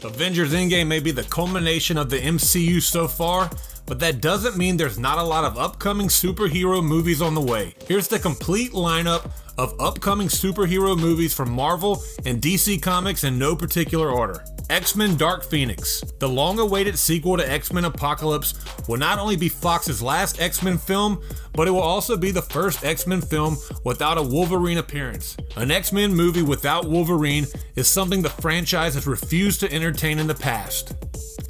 Avengers Endgame may be the culmination of the MCU so far, but that doesn't mean there's not a lot of upcoming superhero movies on the way. Here's the complete lineup of upcoming superhero movies from Marvel and DC Comics in no particular order. X-Men Dark Phoenix. The long-awaited sequel to X-Men Apocalypse will not only be Fox's last X-Men film, but it will also be the first X-Men film without a Wolverine appearance. An X-Men movie without Wolverine is something the franchise has refused to entertain in the past.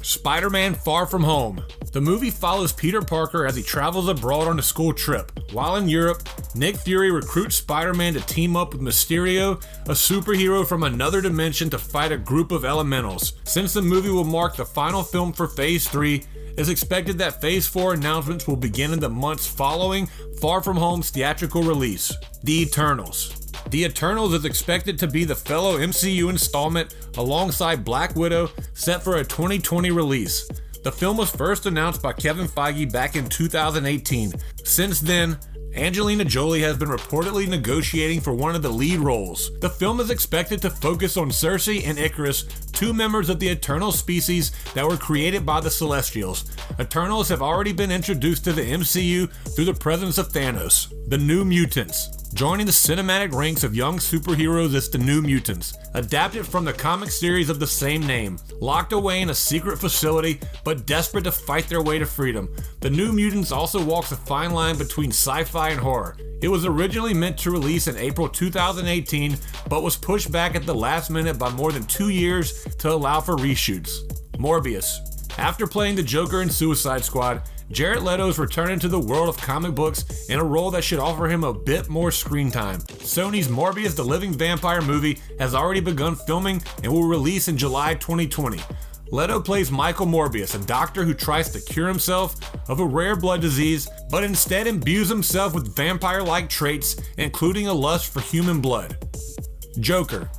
Spider-Man Far From Home. The movie follows Peter Parker as he travels abroad on a school trip. While in Europe, Nick Fury recruits Spider-Man to team up with Mysterio, a superhero from another dimension, to fight a group of elementals. Since the movie will mark the final film for Phase 3, it's expected that Phase 4 announcements will begin in the months following Far From Home's theatrical release. The Eternals. The Eternals is expected to be the fellow MCU installment alongside Black Widow, set for a 2020 release. The film was first announced by Kevin Feige back in 2018. Since then, Angelina Jolie has been reportedly negotiating for one of the lead roles. The film is expected to focus on Cersei and Icarus, two members of the Eternal species that were created by the Celestials. Eternals have already been introduced to the MCU through the presence of Thanos. The New Mutants. Joining the cinematic ranks of young superheroes is the New Mutants, adapted from the comic series of the same name. Locked away in a secret facility, but desperate to fight their way to freedom, the New Mutants also walks a fine line between sci-fi and horror. It was originally meant to release in April 2018, but was pushed back at the last minute by more than 2 years to allow for reshoots. Morbius. After playing the Joker in Suicide Squad, Jared Leto is returning to the world of comic books in a role that should offer him a bit more screen time. Sony's Morbius the Living Vampire movie has already begun filming and will release in July 2020. Leto plays Michael Morbius, a doctor who tries to cure himself of a rare blood disease, but instead imbues himself with vampire-like traits, including a lust for human blood. Joker.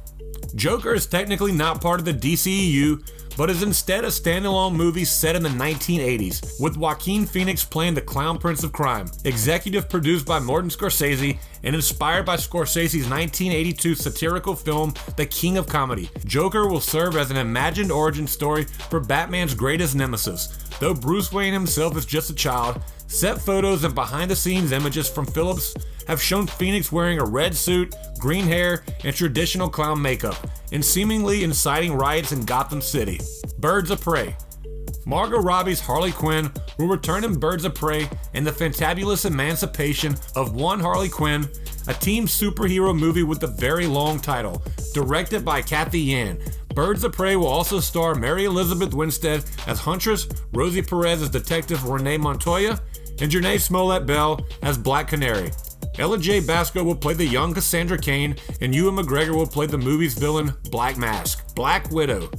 Joker is technically not part of the DCEU, but is instead a standalone movie set in the 1980s, with Joaquin Phoenix playing the Clown Prince of Crime. Executive produced by Martin Scorsese and inspired by Scorsese's 1982 satirical film, The King of Comedy, Joker will serve as an imagined origin story for Batman's greatest nemesis. Though Bruce Wayne himself is just a child, set photos and behind-the-scenes images from Phillips have shown Phoenix wearing a red suit, green hair, and traditional clown makeup, and seemingly inciting riots in Gotham City. Birds of Prey. Margot Robbie's Harley Quinn will return in Birds of Prey and the Fantabulous Emancipation of One Harley Quinn, a team superhero movie with a very long title, directed by Kathy Yan. Birds of Prey will also star Mary Elizabeth Winstead as Huntress, Rosie Perez as Detective Renee Montoya, and Janae Smollett-Bell as Black Canary. Ella J. Basco will play the young Cassandra Cain, and Ewan McGregor will play the movie's villain, Black Mask. Black Widow.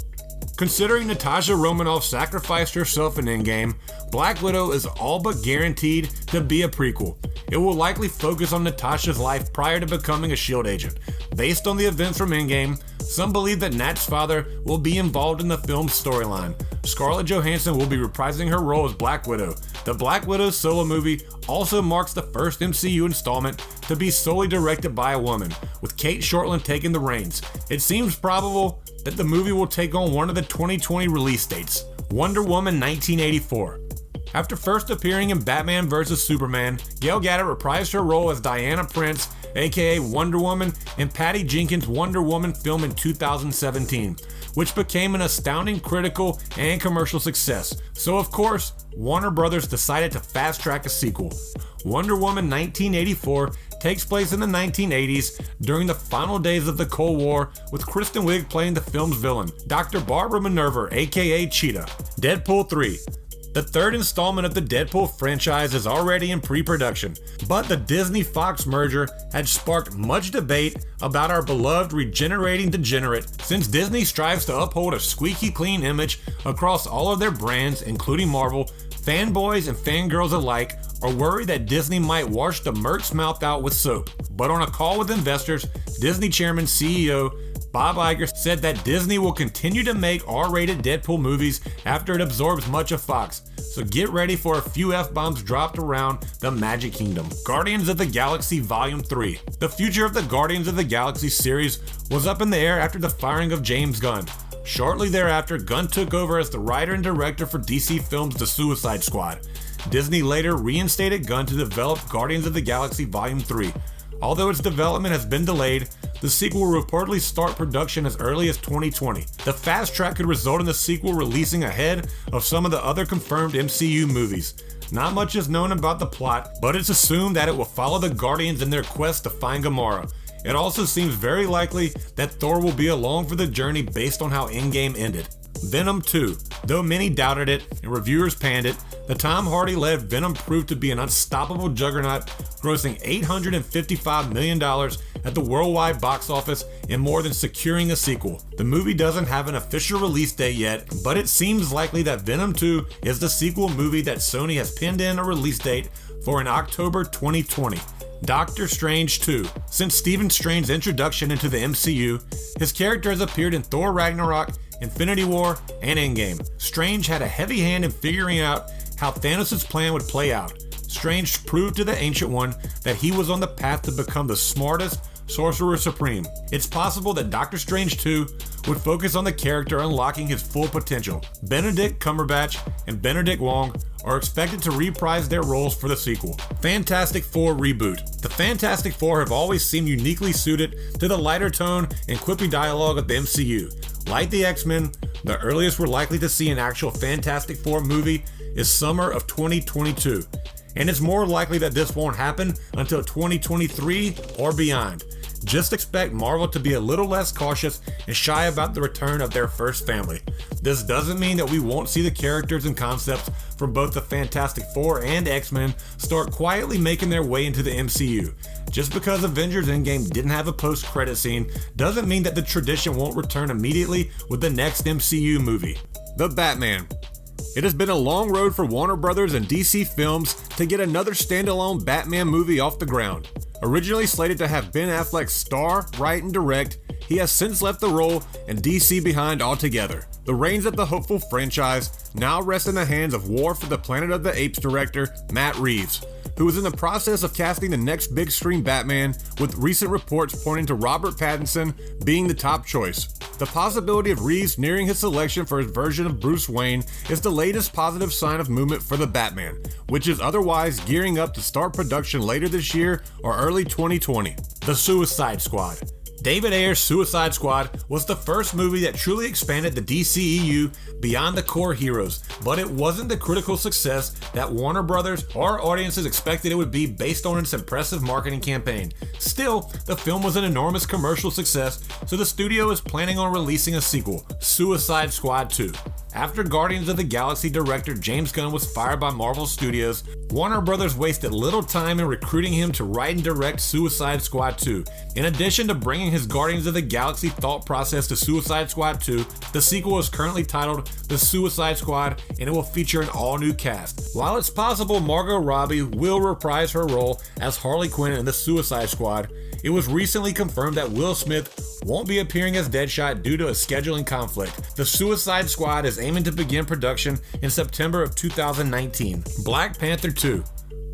Considering Natasha Romanoff sacrificed herself in Endgame, Black Widow is all but guaranteed to be a prequel. It will likely focus on Natasha's life prior to becoming a S.H.I.E.L.D. agent. Based on the events from Endgame, some believe that Nat's father will be involved in the film's storyline. Scarlett Johansson will be reprising her role as Black Widow. The Black Widow solo movie also marks the first MCU installment to be solely directed by a woman, with Kate Shortland taking the reins. It seems probable that the movie will take on one of the 2020 release dates, Wonder Woman 1984. After first appearing in Batman vs. Superman, Gal Gadot reprised her role as Diana Prince, aka Wonder Woman, in Patty Jenkins' Wonder Woman film in 2017, which became an astounding critical and commercial success. So of course, Warner Brothers decided to fast-track a sequel. Wonder Woman 1984 takes place in the 1980s during the final days of the Cold War, with Kristen Wiig playing the film's villain, Dr. Barbara Minerva, aka Cheetah. Deadpool 3. The third installment of the Deadpool franchise is already in pre-production, but the Disney-Fox merger had sparked much debate about our beloved regenerating degenerate. Since Disney strives to uphold a squeaky clean image across all of their brands, including Marvel, fanboys and fangirls alike are worried that Disney might wash the Merc's mouth out with soap. But on a call with investors, Disney Chairman CEO Bob Iger said that Disney will continue to make R-rated Deadpool movies after it absorbs much of Fox. So get ready for a few F-bombs dropped around the Magic Kingdom. Guardians of the Galaxy Volume 3. The future of the Guardians of the Galaxy series was up in the air after the firing of James Gunn. Shortly thereafter, Gunn took over as the writer and director for DC Films' The Suicide Squad. Disney later reinstated Gunn to develop Guardians of the Galaxy Volume 3. Although its development has been delayed, the sequel will reportedly start production as early as 2020. The fast track could result in the sequel releasing ahead of some of the other confirmed MCU movies. Not much is known about the plot, but it's assumed that it will follow the Guardians in their quest to find Gamora. It also seems very likely that Thor will be along for the journey based on how Endgame ended. Venom 2. Though many doubted it and reviewers panned it, the Tom Hardy-led Venom proved to be an unstoppable juggernaut, grossing $855 million at the worldwide box office and more than securing a sequel. The movie doesn't have an official release date yet, but it seems likely that Venom 2 is the sequel movie that Sony has pinned in a release date for in October 2020. Doctor Strange 2. Since Stephen Strange's introduction into the MCU, his character has appeared in Thor Ragnarok, Infinity War, and Endgame. Strange had a heavy hand in figuring out how Thanos' plan would play out. Strange proved to the Ancient One that he was on the path to become the smartest Sorcerer Supreme. It's possible that Doctor Strange 2 would focus on the character unlocking his full potential. Benedict Cumberbatch and Benedict Wong are expected to reprise their roles for the sequel. Fantastic Four reboot. The Fantastic Four have always seemed uniquely suited to the lighter tone and quippy dialogue of the MCU. Like the X-Men, the earliest we're likely to see an actual Fantastic Four movie is summer of 2022, and it's more likely that this won't happen until 2023 or beyond. Just expect Marvel to be a little less cautious and shy about the return of their first family. This doesn't mean that we won't see the characters and concepts from both the Fantastic Four and X-Men start quietly making their way into the MCU. Just because Avengers Endgame didn't have a post-credit scene doesn't mean that the tradition won't return immediately with the next MCU movie. The Batman. It has been a long road for Warner Brothers and DC Films to get another standalone Batman movie off the ground. Originally slated to have Ben Affleck star, write, and direct, he has since left the role and DC behind altogether. The reins of the hopeful franchise now rest in the hands of War for the Planet of the Apes director Matt Reeves, who is in the process of casting the next big screen Batman, with recent reports pointing to Robert Pattinson being the top choice. The possibility of Reeves nearing his selection for his version of Bruce Wayne is the latest positive sign of movement for the Batman, which is otherwise gearing up to start production later this year or early 2020. The Suicide Squad. David Ayer's Suicide Squad was the first movie that truly expanded the DCEU beyond the core heroes, but it wasn't the critical success that Warner Brothers or audiences expected it would be based on its impressive marketing campaign. Still, the film was an enormous commercial success, so the studio is planning on releasing a sequel, Suicide Squad 2. After Guardians of the Galaxy director James Gunn was fired by Marvel Studios, Warner Brothers wasted little time in recruiting him to write and direct Suicide Squad 2. In addition to bringing his Guardians of the Galaxy thought process to Suicide Squad 2, the sequel is currently titled The Suicide Squad, and it will feature an all-new cast. While it's possible Margot Robbie will reprise her role as Harley Quinn in The Suicide Squad, it was recently confirmed that Will Smith won't be appearing as Deadshot due to a scheduling conflict. The Suicide Squad is aiming to begin production in September of 2019. Black Panther 2.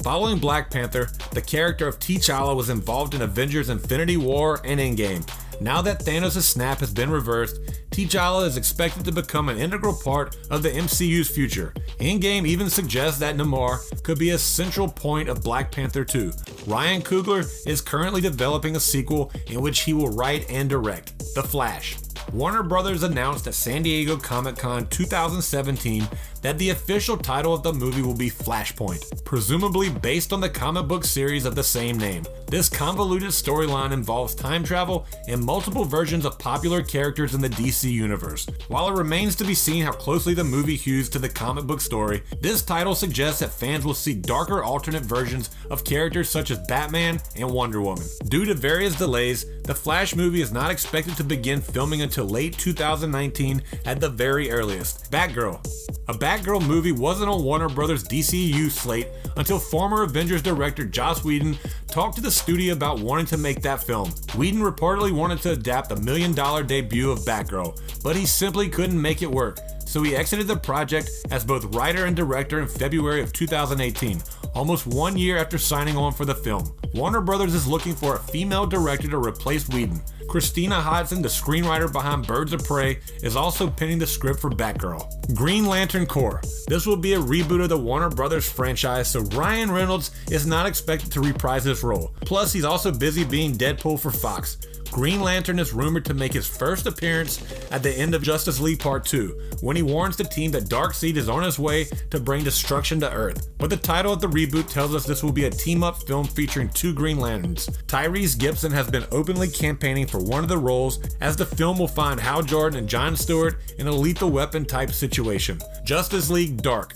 Following Black Panther, the character of T'Challa was involved in Avengers Infinity War and Endgame. Now that Thanos' snap has been reversed, T'Challa is expected to become an integral part of the MCU's future. Endgame even suggests that Namor could be a central point of Black Panther 2. Ryan Coogler is currently developing a sequel in which he will write and direct. The Flash. Warner Brothers announced at San Diego Comic-Con 2017 that the official title of the movie will be Flashpoint, presumably based on the comic book series of the same name. This convoluted storyline involves time travel and multiple versions of popular characters in the DC universe. While it remains to be seen how closely the movie hews to the comic book story, this title suggests that fans will see darker alternate versions of characters such as Batman and Wonder Woman. Due to various delays, the Flash movie is not expected to begin filming until late 2019 at the very earliest. Batgirl. A Batgirl movie wasn't on Warner Brothers' DCU slate until former Avengers director Joss Whedon talked to the studio about wanting to make that film. Whedon reportedly wanted to adapt the $1 million debut of Batgirl, but he simply couldn't make it work, so he exited the project as both writer and director in February of 2018, almost 1 year after signing on for the film. Warner Brothers is looking for a female director to replace Whedon. Christina Hodson, the screenwriter behind Birds of Prey, is also penning the script for Batgirl. Green Lantern Corps. This will be a reboot of the Warner Brothers franchise, so Ryan Reynolds is not expected to reprise this role. Plus, he's also busy being Deadpool for Fox. Green Lantern is rumored to make his first appearance at the end of Justice League Part 2, when he warns the team that Darkseid is on his way to bring destruction to Earth. But the title of the reboot tells us this will be a team-up film featuring 2 Green Lanterns. Tyrese Gibson has been openly campaigning for one of the roles, as the film will find Hal Jordan and John Stewart in a Lethal Weapon type situation. Justice League Dark.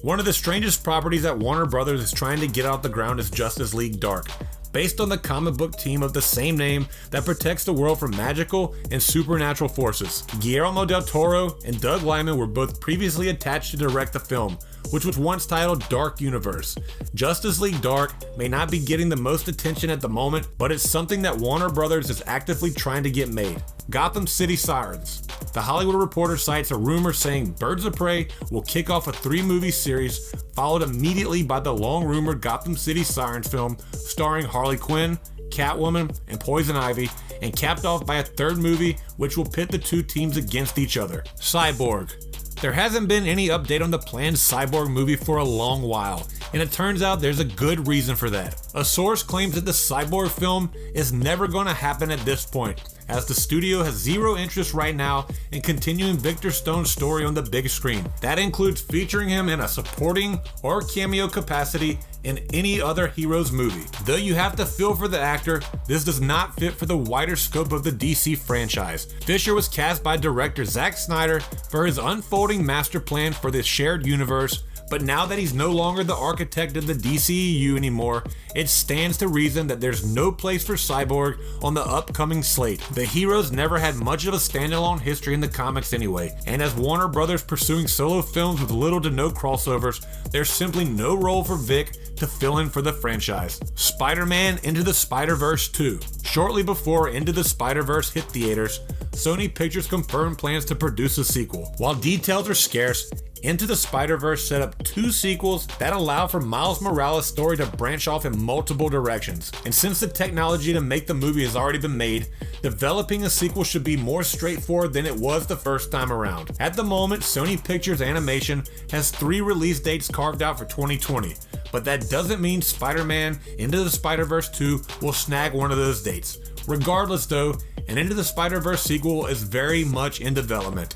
One of the strangest properties that Warner Brothers is trying to get off the ground is Justice League Dark, based on the comic book team of the same name that protects the world from magical and supernatural forces. Guillermo del Toro and Doug Liman were both previously attached to direct the film, which was once titled Dark Universe. Justice League Dark may not be getting the most attention at the moment, but it's something that Warner Brothers is actively trying to get made. Gotham City Sirens. The Hollywood Reporter cites a rumor saying Birds of Prey will kick off a 3-movie series, followed immediately by the long-rumored Gotham City Sirens film starring Harley Quinn, Catwoman, and Poison Ivy, and capped off by a 3rd movie which will pit the 2 teams against each other. Cyborg. There hasn't been any update on the planned Cyborg movie for a long while, and it turns out there's a good reason for that. A source claims that the Cyborg film is never going to happen at this point, as the studio has zero interest right now in continuing Victor Stone's story on the big screen. That includes featuring him in a supporting or cameo capacity in any other hero's movie. Though you have to feel for the actor, this does not fit for the wider scope of the DC franchise. Fisher was cast by director Zack Snyder for his unfolding master plan for this shared universe, but now that he's no longer the architect of the DCEU anymore, it stands to reason that there's no place for Cyborg on the upcoming slate. The heroes never had much of a standalone history in the comics anyway, and as Warner Brothers pursuing solo films with little to no crossovers, there's simply no role for Vic to fill in for the franchise. Spider-Man Into the Spider-Verse 2. Shortly before Into the Spider-Verse hit theaters, Sony Pictures confirmed plans to produce a sequel. While details are scarce, Into the Spider-Verse set up 2 sequels that allow for Miles Morales' story to branch off in multiple directions. And since the technology to make the movie has already been made, developing a sequel should be more straightforward than it was the first time around. At the moment, Sony Pictures Animation has 3 release dates carved out for 2020, but that doesn't mean Spider-Man Into the Spider-Verse 2 will snag one of those dates. Regardless though, an Into the Spider-Verse sequel is very much in development.